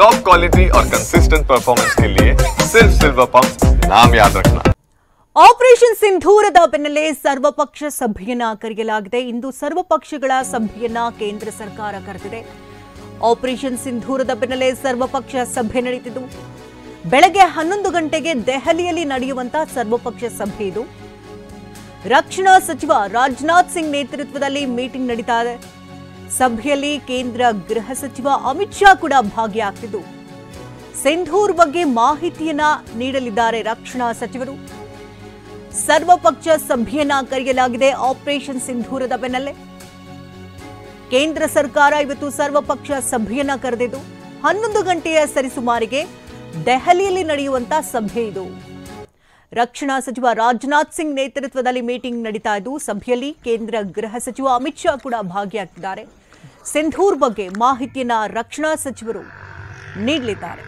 Top quality और consistent performance के लिए सिर्फ सिल्वर पंप नाम याद रखना। ಆಪರೇಷನ್ ಸಿಂಧೂರದ ಬೆನ್ನಲ್ಲೇ ಸರ್ವಪಕ್ಷ ಸಭೆಯನ್ನ ಕರೆಯಲಾಗಿದೆ. ಇಂದು ಸರ್ವಪಕ್ಷಗಳ ಸಭೆಯನ್ನ ಕೇಂದ್ರ ಸರ್ಕಾರ ಕರೆದಿದೆ. ಆಪರೇಷನ್ ಸಿಂಧೂರದ ಬೆನ್ನಲ್ಲೇ ಸರ್ವಪಕ್ಷ ಸಭೆ ನಡೆಯುತ್ತಿದ್ದು ಬೆಳಗ್ಗೆ 11 ಗಂಟೆಗೆ ದೆಹಲಿಯಲ್ಲಿ ನಡೆಯುವಂತ ಸರ್ವಪಕ್ಷ ಸಭೆ ಇದು. ರಕ್ಷಣಾ ಸಚಿವ ರಾಜನಾಥ್ ಸಿಂಗ್ ನೇತೃತ್ವದಲ್ಲಿ ಮೀಟಿಂಗ್ ನಡೀತಾ ಇದೆ. ಸಭೆಯಲ್ಲಿ ಕೇಂದ್ರ ಗೃಹ ಸಚಿವ ಅಮಿತ್ ಶಾ ಕೂಡ ಭಾಗಿಯಾಗ್ತಿದ್ದು ಸಿಂಧೂರ್ ಬಗ್ಗೆ ಮಾಹಿತಿಯನ್ನ ನೀಡಲಿದ್ದಾರೆ ರಕ್ಷಣಾ ಸಚಿವರು. ಸರ್ವಪಕ್ಷ ಸಭೆಯನ್ನ ಕರೆಯಲಾಗಿದೆ ಆಪರೇಷನ್ ಸಿಂಧೂರದ ಬೆನ್ನಲ್ಲೇ. ಕೇಂದ್ರ ಸರ್ಕಾರ ಇವತ್ತು ಸರ್ವಪಕ್ಷ ಸಭೆಯನ್ನ ಕರೆದಿದ್ದು 11 ಗಂಟೆಯ ಸರಿಸುಮಾರಿಗೆ ದೆಹಲಿಯಲ್ಲಿ ನಡೆಯುವಂತ ಸಭೆ ಇದು. ರಕ್ಷಣಾ ಸಚಿವ ರಾಜನಾಥ್ ಸಿಂಗ್ ನೇತೃತ್ವದಲ್ಲಿ ಮೀಟಿಂಗ್ ನಡೀತಾ ಇದ್ದು ಸಭೆಯಲ್ಲಿ ಕೇಂದ್ರ ಗೃಹ ಸಚಿವ ಅಮಿತ್ ಶಾ ಕೂಡ ಭಾಗಿಯಾಗ್ತಿದ್ದಾರೆ. ಸಿಂಧೂರ್ ಬಗ್ಗೆ ಮಾಹಿತಿಯನ್ನ ರಕ್ಷಣಾ ಸಚಿವರು ನೀಡಲಿದ್ದಾರೆ.